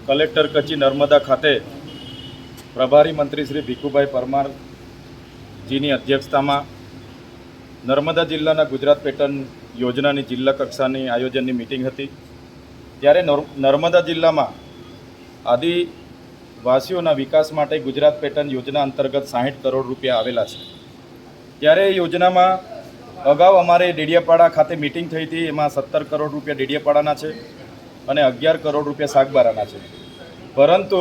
Collector કચેરી નર્મદા ખાતે પ્રભારી મંત્રી શ્રી ભીખુભાઈ પરમારજીની અધ્યક્ષતામાં નર્મદા જિલ્લાના ગુજરાત પેટર્ન યોજનાની જિલ્લા કક્ષાની આયોજનની મિટિંગ હતી। ત્યારે નર્મદા જિલ્લામાં આદિવાસીઓના વિકાસ માટે ગુજરાત પેટર્ન યોજના અંતર્ગત 60 કરોડ રૂપિયા આવેલા છે। ત્યારે એ યોજનામાં અગાઉ અમારે ડેડિયાપાડા ખાતે મિટિંગ થઈ હતી, એમાં 17 કરોડ રૂપિયા ડેડિયાપાડાના છે અને 11 કરોડ રૂપિયા સાગબારાના છે। પરંતુ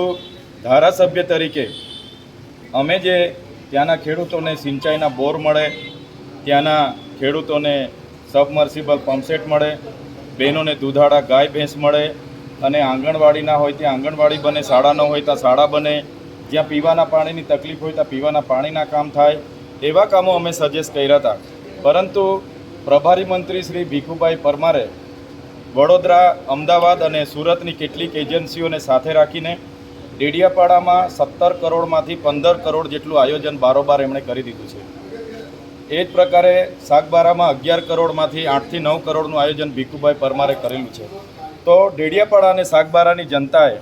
ધારાસભ્ય તરીકે અમે જે ત્યાંના ખેડૂતોને સિંચાઈના બોર મળે, ત્યાંના ખેડૂતોને સબમર્સિબલ પંપસેટ મળે, બહેનોને દૂધાળા ગાય ભેંસ મળે અને આંગણવાડી હોય ત્યાં આંગણવાડી બને, શાળા ન હોય ત્યાં શાળા બને, જ્યાં પીવાના પાણીની તકલીફ હોય ત્યાં પીવાના પાણીના કામ થાય, એવા કામો અમે સજેસ્ટ કર્યા હતા। પરંતુ પ્રભારી મંત્રી શ્રી ભીખુભાઈ પરમારે વડોદરા, અમદાવાદ અને સુરતની કેટલીક એજન્સીઓને સાથે રાખીને ડેડિયાપાડામાં 17 કરોડમાંથી 15 કરોડ જેટલું આયોજન બારોબાર એમણે કરી દીધું છે। એ જ પ્રકારે સાગબારામાં 11 કરોડમાંથી 8 થી 9 કરોડનું આયોજન ભીખુભાઈ પરમારે કરેલું છે। તો ડેડિયાપાડા અને સાગબારાની જનતાએ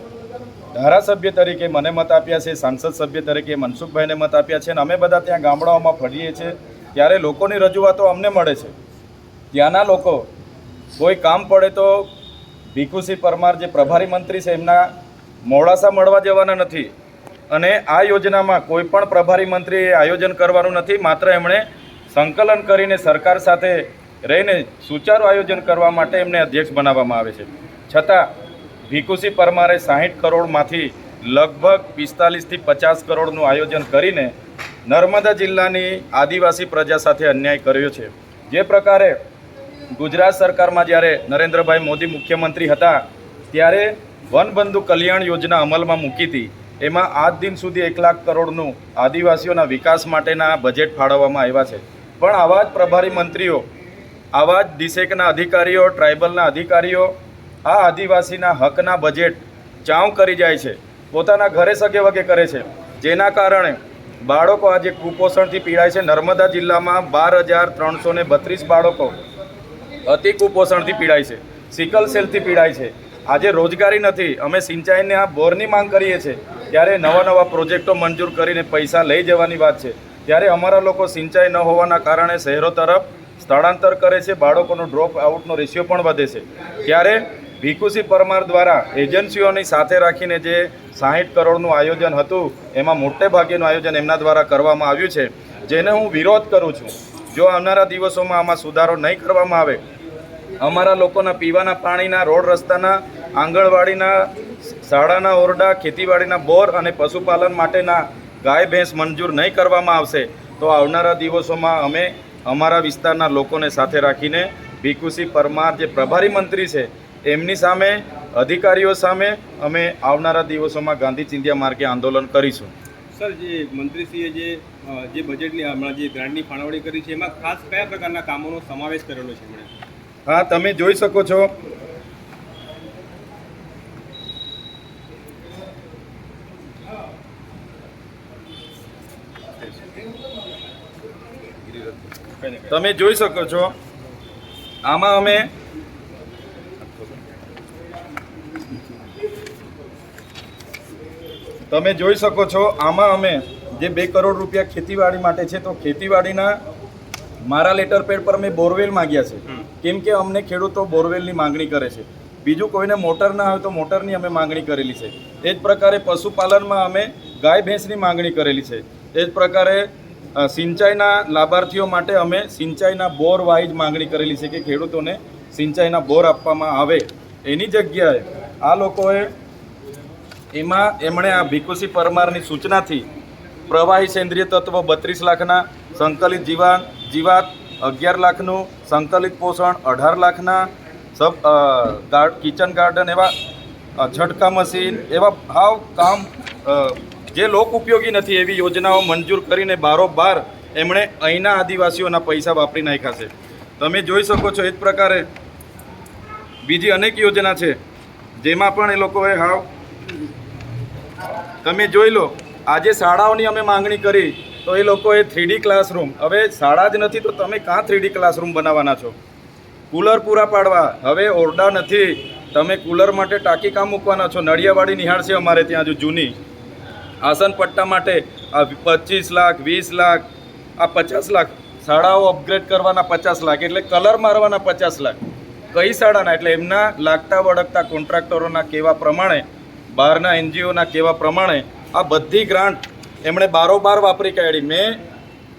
ધારાસભ્ય તરીકે મને મત આપ્યા છે, સાંસદ સભ્ય તરીકે મનસુખભાઈને મત આપ્યા છે અને અમે બધા ત્યાં ગામડાઓમાં ફરીએ છીએ ત્યારે લોકોની રજૂઆતો અમને મળે છે। ત્યાંના લોકો કોઈ કામ પડે તો ભીખુસિંહ પરમાર જે પ્રભારી મંત્રી છે એમના મોડાસા મળવા જવાના નથી અને આ યોજનામાં કોઈ પણ પ્રભારી મંત્રીએ આયોજન કરવાનું નથી, માત્ર એમણે સંકલન કરીને સરકાર સાથે રહીને સુચારું આયોજન કરવા માટે એમને અધ્યક્ષ બનાવવામાં આવે છે। છતાં ભીખુસિંહ પરમારે 60 કરોડમાંથી લગભગ 45 થી 50 કરોડનું આયોજન કરીને નર્મદા જિલ્લાની આદિવાસી પ્રજા સાથે અન્યાય કર્યો છે। જે પ્રકારે ગુજરાત સરકારમાં જ્યારે નરેન્દ્રભાઈ મોદી મુખ્યમંત્રી હતા ત્યારે વનબંધુ કલ્યાણ યોજના અમલમાં મૂકી હતી, એમાં આજ દિન સુધી 1 લાખ કરોડનું આદિવાસીઓના વિકાસ માટેના બજેટ ફાળવવામાં આવ્યા છે। પણ આવા જ પ્રભારી મંત્રીઓ, આવા જ ડિસેકના અધિકારીઓ, ટ્રાઇબલના અધિકારીઓ આ આદિવાસીના હકના બજેટ ચાઉં કરી જાય છે, પોતાના ઘરે સગે વગે કરે છે, જેના કારણે બાળકો આજે કુપોષણથી પીડાય છે। નર્મદા જિલ્લામાં 12,332 બાળકો અતિ કુપોષણથી પીડાય છે, સિકલ સેલથી પીડાય છે। આજે રોજગારી નથી, અમે સિંચાઈના બોરની માંગ કરીએ છીએ ત્યારે નવા પ્રોજેક્ટો મંજૂર કરીને પૈસા લઈ જવાની વાત છે, ત્યારે અમારા લોકો સિંચાઈ ન હોવાના કારણે શહેરો તરફ સ્થળાંતર કરે છે, બાળકોનો ડ્રોપ આઉટનો રેશિયો પણ વધે છે। ત્યારે ભીખુસિંહ પરમાર દ્વારા એજન્સીઓની સાથે રાખીને જે 60 કરોડનું આયોજન હતું એમાં મોટે ભાગેનું આયોજન એમના દ્વારા કરવામાં આવ્યું છે, જેને હું વિરોધ કરું છું। જો આવનારા દિવસોમાં આમાં સુધારો નહીં કરવામાં આવે, અમારા લોકોના પીવાના પાણીના, રોડ રસ્તાના, આંગણવાડીના, શાળાના ઓરડા, ખેતીવાડીના બોર અને પશુપાલન માટેના ગાય ભેંસ મંજૂર નહીં કરવામાં આવશે તો આવનારા દિવસોમાં અમે અમારા વિસ્તારના લોકોને સાથે રાખીને ભીખુસિંહ પરમાર જે પ્રભારી મંત્રી છે એમની સામે, અધિકારીઓ સામે અમે આવનારા દિવસોમાં ગાંધી ચિંધ્યા માર્ગે આંદોલન કરીશું। સર, જે મંત્રીશ્રીએ જે બજેટની હમણાં જે ગ્રાન્ટની ફાળવણી કરી છે એમાં ખાસ કયા પ્રકારના કામોનો સમાવેશ કરેલો છે એમણે? હા, તમે જોઈ શકો છો આમાં અમે જે 2 કરોડ રૂપિયા ખેતીવાડી માટે છે, તો ખેતીવાડીના મારા લેટર પેડ પર મેં બોરવેલ માંગ્યા છે, કેમ કે અમને ખેડૂતો બોરવેલની માંગણી કરે છે। બીજું કોઈને મોટર ના હોય તો મોટરની અમે માંગણી કરેલી છે। એ જ પ્રકારે પશુપાલનમાં અમે ગાય ભેંસની માંગણી કરેલી છે। એ જ પ્રકારે સિંચાઈના લાભાર્થીઓ માટે અમે સિંચાઈના બોર વાઇઝ માંગણી કરેલી છે કે ખેડૂતોને સિંચાઈના બોર આપવામાં આવે। એની જગ્યાએ આ લોકોએ એમણે આ ભીખુસિંહ પરમારની સૂચનાથી પ્રવાહી સેન્દ્રિય તત્વો 32 લાખના, સંકલિત જીવાત 11 લાખનું, સંકલિત પોષણ 18 લાખના, કિચન ગાર્ડન એવા ઝટકા મશીન એવા કામ જે લોક ઉપયોગી નથી એવી યોજનાઓ મંજૂર કરીને બારોબાર એમણે અહીંના આદિવાસીઓના પૈસા વાપરી નાખ્યા છે। તમે જોઈ શકો છો। એ જ પ્રકારે બીજી અનેક યોજના છે જેમાં પણ એ લોકોએ તમે જોઈ લો, આજે શાળાઓની અમે માંગણી કરી તો એ લોકોએ 3D ક્લાસરૂમ, હવે શાળા જ નથી તો તમે કાં 3D ક્લાસરૂમ બનાવવાના છો? કુલર પૂરા પાડવા, હવે ઓરડા નથી તમે કુલર માટે ટાંકી કામ મૂકવાના છો? નડિયાવાડી નિહાળ છે અમારે ત્યાં હજુ જૂની. આસન પટ્ટા માટે આ 25 લાખ 20 લાખ આ 50 લાખ, શાળાઓ અપગ્રેડ કરવાના 50 લાખ, એટલે કલર મારવાના 50 લાખ. કઈ શાળાના? એટલે એમના લાગતા વળગતા કોન્ટ્રાક્ટરોના કહેવા પ્રમાણે, બહારના એનજીઓના કહેવા પ્રમાણે આ બધી ગ્રાન્ટ એમણે બારોબાર વાપરી કાઢી. મેં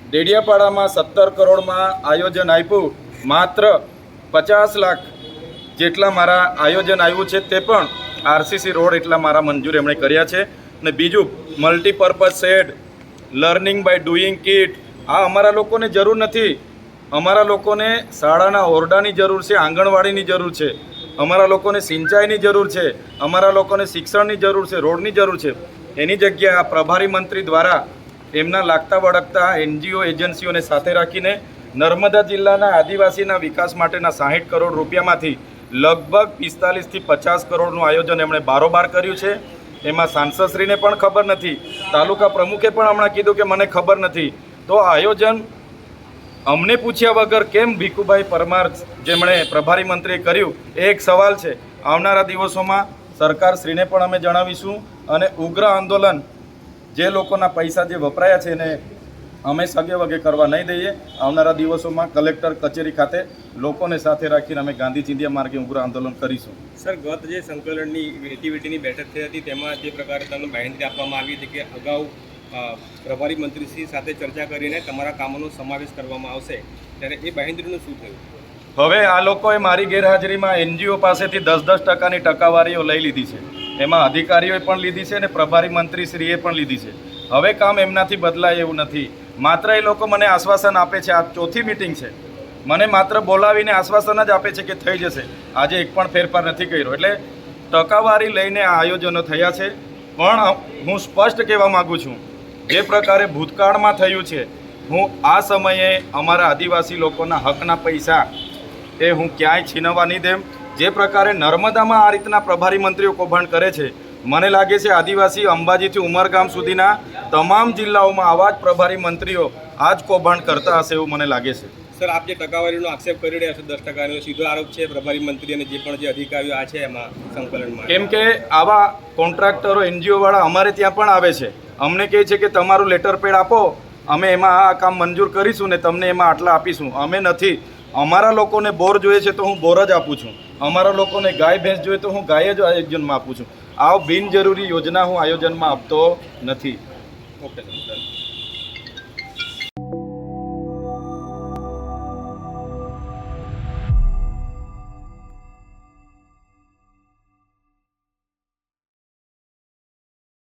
ડેડિયાપાડામાં 17 કરોડમાં આયોજન આપ્યું, માત્ર 50 લાખ જેટલા મારા આયોજન આવ્યું છે તે પણ આરસીસી રોડ એટલા મારા મંજૂર એમણે કર્યા છે. અને બીજું multipurpose shed, learning by doing kit, આ અમારા લોકોને જરૂર નથી. અમારા લોકોને શાળાના ઓરડાની જરૂર છે, આંગણવાડીની જરૂર છે, અમારા લોકોને સિંચાઈની જરૂર છે, અમારા લોકોને શિક્ષણની જરૂર છે, રોડની જરૂર છે. એની જગ્યાએ આ પ્રભારી મંત્રી દ્વારા એમના લાગતા વળગતા એનજીઓ એજન્સીઓને સાથે રાખીને નર્મદા જિલ્લાના આદિવાસીના વિકાસ માટેના 60 કરોડ રૂપિયામાંથી લગભગ 45 થી 50 કરોડનું આયોજન એમણે બારોબાર કર્યું છે. એમાં સાંસદશ્રીને પણ ખબર નથી, તાલુકા પ્રમુખે પણ હમણાં કીધું કે મને ખબર નથી. તો આ આયોજન અમને પૂછ્યા વગર કેમ ભીખુભાઈ પરમાર જેમણે પ્રભારી મંત્રીએ કર્યું, એ એક સવાલ છે. આવનારા દિવસોમાં સરકારશ્રીને પણ અમે જણાવીશું અને ઉગ્ર આંદોલન જે લોકોના પૈસા જે વપરાયા છે એને અમે સગે વગે કરવા નહીં દઈએ. આવનારા દિવસોમાં કલેક્ટર કચેરી ખાતે લોકોને સાથે રાખીને અમે ગાંધી ચિંધ્યા માર્ગે ઉગ્ર આંદોલન કરીશું. સર, ગત જે સંકલનની એક્ટિવિટીની બેઠક થઈ હતી તેમાં જે પ્રકારે તમને બાંહેધરી આપવામાં આવી હતી કે અગાઉ પ્રભારી મંત્રીશ્રી સાથે ચર્ચા કરીને તમારા કામોનો સમાવેશ કરવામાં આવશે, ત્યારે એ બાંહેધરીનું શું થયું? હવે આ લોકોએ મારી ગેરહાજરીમાં એનજીઓ પાસેથી 10% ટકાવારીઓ લઈ લીધી છે. એમાં અધિકારીઓએ પણ લીધી છે અને પ્રભારી મંત્રીશ્રીએ પણ લીધી છે. હવે કામ એમનાથી બદલાય એવું નથી. માત્ર એ લોકો મને આશ્વાસન આપે છે. આ ચોથી મિટિંગ છે, મને માત્ર બોલાવીને આશ્વાસન જ આપે છે કે થઈ જશે. આજે એક પણ ફેરફાર નથી કર્યો. એટલે ટકાવારી લઈને આ આયોજનો થયા છે. પણ હું સ્પષ્ટ કહેવા માગું છું, જે પ્રકારે ભૂતકાળમાં થયું છે, હું આ સમયે અમારા આદિવાસી લોકોના હકના પૈસા એ હું ક્યાંય છીનવવા નહીં દેમ. જે પ્રકારે નર્મદામાં આ રીતના પ્રભારી મંત્રીઓ કૌભાંડ કરે છે, મને લાગે છે આદિવાસી અંબાજીથી ઉમરગામ સુધીના તમામ જિલ્લાઓમાં આવા જ પ્રભારી મંત્રીઓ આ જ કૌભાંડ કરતા હશે એવું મને લાગે છે. સર, આપ જે ટકાવારીનો આક્ષેપ કરી રહ્યા છો 10%નો સીધો આરોપ છે પ્રભારી મંત્રી અને જે પણ જે અધિકારીઓ આ છે એમાં સંકલનમાં, કેમ કે આવા કોન્ટ્રાક્ટરો એનજીઓવાળા અમારે ત્યાં પણ આવે છે. અમને કહે છે કે તમારું લેટર પેડ આપો, અમે એમાં આ કામ મંજૂર કરીશું ને તમને એમાં આટલા આપીશું. અમે નથી. અમારા લોકોને બોર જોઈએ છે તો હું બોર જ આપું છું. અમારા લોકોને ગાય ભેંસ જોઈએ તો હું ગાય જ આયોજનમાં આપું છું. આ બિનજરૂરી યોજના હું આયોજનમાં આપતો નથી. Okay sir.